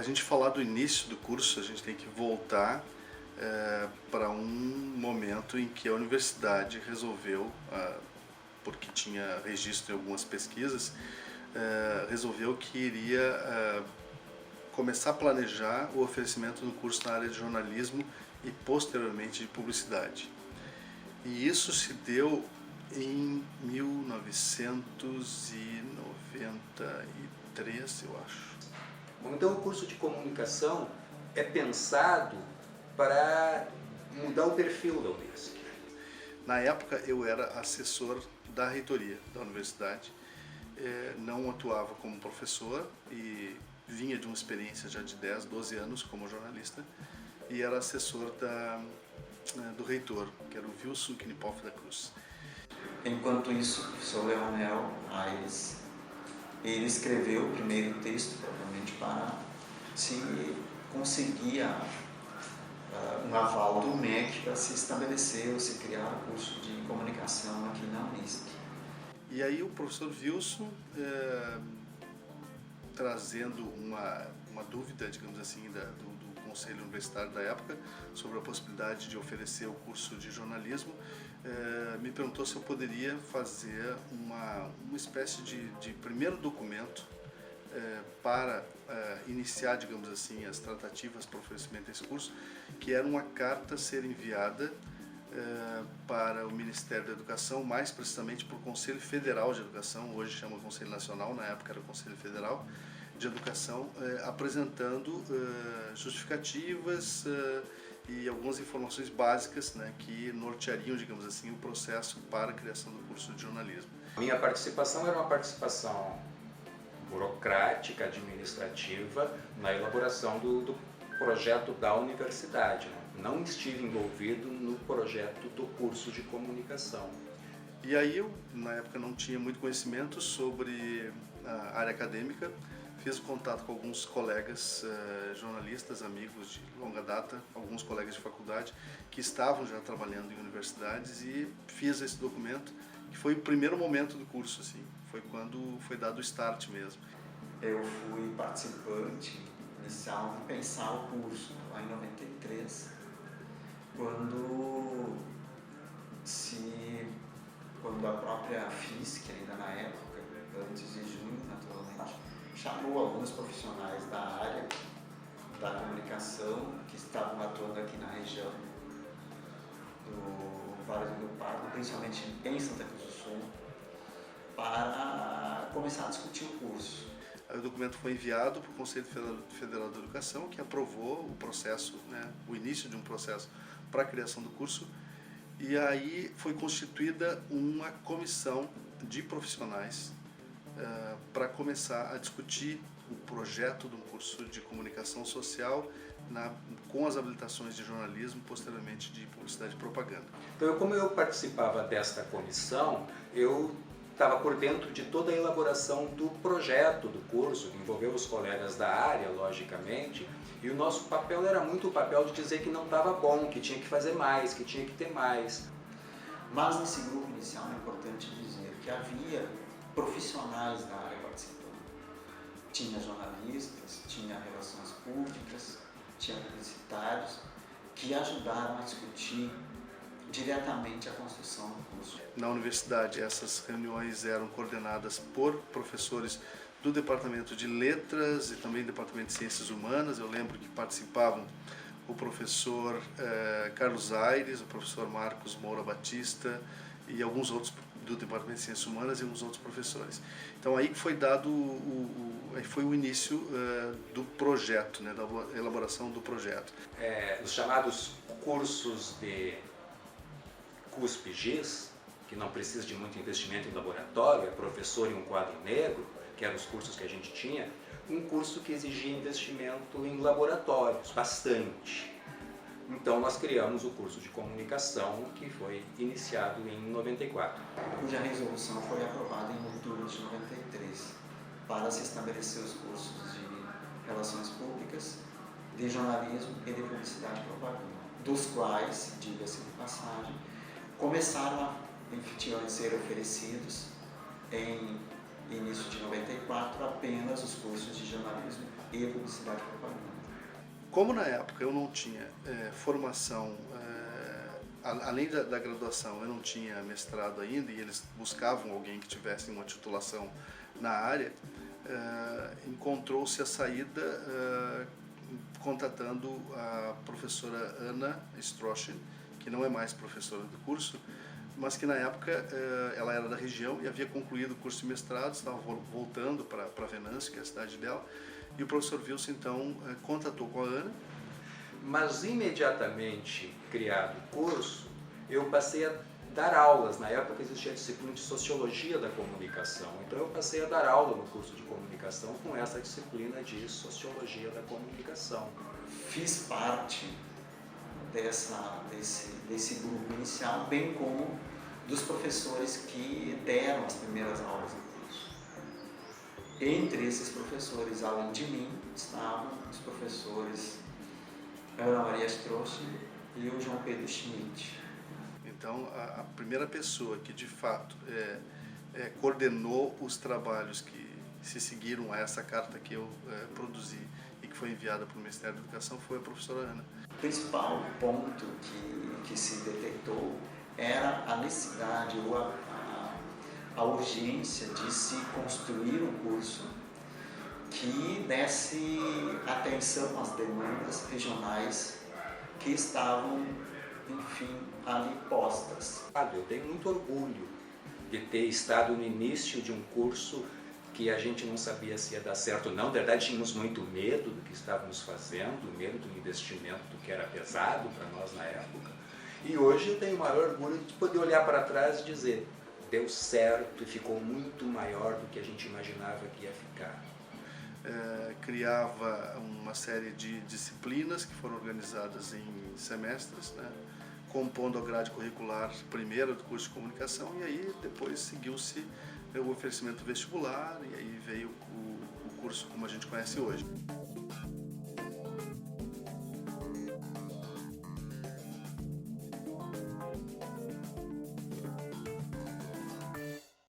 gente falar do início do curso, a gente tem que voltar para um momento em que a universidade resolveu, porque tinha registro em algumas pesquisas, resolveu que iria começar a planejar o oferecimento do curso na área de jornalismo e posteriormente de publicidade. E isso se deu em 1993, eu acho. Bom, então o curso de comunicação é pensado para mudar o perfil da Unesco. Na época eu era assessor da reitoria da universidade, não atuava como professor e vinha de uma experiência já de 10, 12 anos como jornalista e era assessor do reitor, que era o Wilson Knipoff da Cruz. Enquanto isso, o professor Leonel Aires, ele escreveu o primeiro texto, provavelmente para se conseguir um aval do MEC para se estabelecer ou se criar um curso de comunicação aqui na Unisc. E aí o professor Wilson, trazendo uma dúvida, digamos assim, do conselho universitário da época sobre a possibilidade de oferecer o curso de jornalismo, me perguntou se eu poderia fazer uma espécie de primeiro documento para iniciar, digamos assim, as tratativas para o oferecimento desse curso, que era uma carta a ser enviada para o Ministério da Educação, mais precisamente para o Conselho Federal de Educação, hoje chama Conselho Nacional, na época era o Conselho Federal de Educação, apresentando justificativas e algumas informações básicas, né, que norteariam, digamos assim, o processo para a criação do curso de jornalismo. Minha participação era uma participação burocrática, administrativa, na elaboração do projeto da universidade. Não estive envolvido no projeto do curso de comunicação. E aí eu, na época, não tinha muito conhecimento sobre a área acadêmica, fiz contato com alguns colegas jornalistas, amigos de longa data, alguns colegas de faculdade que estavam já trabalhando em universidades e fiz esse documento, que foi o primeiro momento do curso, assim, foi quando foi dado o start mesmo. Eu fui participante inicial de pensar o curso lá em 93, quando a própria FISC, ainda na época, antes de junho, naturalmente, chamou alguns profissionais da área da comunicação que estavam atuando aqui na região do Vale do Rio Pardo, principalmente em Santa Cruz do Sul, para começar a discutir o curso. Aí o documento foi enviado para o Conselho Federal de Educação, que aprovou o processo, né, o início de um processo para a criação do curso, e aí foi constituída uma comissão de profissionais para começar a discutir o projeto do curso de comunicação social com as habilitações de jornalismo, posteriormente de publicidade e propaganda. Então, como eu participava desta comissão, eu estava por dentro de toda a elaboração do projeto do curso, que envolveu os colegas da área, logicamente, e o nosso papel era muito o papel de dizer que não estava bom, que tinha que fazer mais, que tinha que ter mais. Mas nesse grupo inicial é importante dizer que havia profissionais da área participando. Tinha jornalistas, tinha relações públicas, tinha publicitários que ajudaram a discutir diretamente a construção do curso. Na universidade, essas reuniões eram coordenadas por professores do Departamento de Letras e também do Departamento de Ciências Humanas. Eu lembro que participavam o professor Carlos Aires, o professor Marcos Moura Batista e alguns outros do Departamento de Ciências Humanas e alguns outros professores. Então aí foi dado foi o início do projeto, né, da elaboração do projeto. Os chamados cursos de CUSP-GIS, que não precisa de muito investimento em laboratório, é professor em um quadro negro, que eram os cursos que a gente tinha, um curso que exigia investimento em laboratórios, bastante. Então nós criamos o curso de comunicação, que foi iniciado em 94. Cuja resolução foi aprovada em outubro de 93, para se estabelecer os cursos de relações públicas, de jornalismo e de publicidade e propaganda, dos quais, diga-se de passagem, começaram a ser oferecidos em início de 94 apenas apenas os cursos de jornalismo e publicidade e propaganda. Como na época eu não tinha formação, além da graduação, eu não tinha mestrado ainda e eles buscavam alguém que tivesse uma titulação na área, encontrou-se a saída contatando a professora Ana Strochin, que não é mais professora do curso, mas que na época ela era da região e havia concluído o curso de mestrado, estava voltando para Venâncio, que é a cidade dela, e o professor Wilson então contatou com a Ana. Mas imediatamente criado o curso, eu passei a dar aulas. Na época existia a disciplina de Sociologia da Comunicação, então eu passei a dar aula no curso de Comunicação com essa disciplina de Sociologia da Comunicação. Fiz parte desse grupo inicial, bem como dos professores que deram as primeiras aulas do curso. Entre esses professores, além de mim, estavam os professores Ana Maria Strochin e o João Pedro Schmidt. Então, a primeira pessoa que de fato coordenou os trabalhos que se seguiram a essa carta que eu produzi e que foi enviada para o Ministério da Educação foi a professora Ana. O principal ponto que se detectou era a necessidade ou a urgência de se construir um curso que desse atenção às demandas regionais que estavam, enfim, ali postas. Eu tenho muito orgulho de ter estado no início de um curso que a gente não sabia se ia dar certo ou não. Na verdade, tínhamos muito medo do que estávamos fazendo, medo do investimento que era pesado para nós na época. E hoje eu tenho o maior orgulho de poder olhar para trás e dizer, deu certo e ficou muito maior do que a gente imaginava que ia ficar. Criava uma série de disciplinas que foram organizadas em semestres, né, compondo a grade curricular primeira do curso de comunicação, e aí depois seguiu-se o oferecimento vestibular, e aí veio o curso como a gente conhece hoje.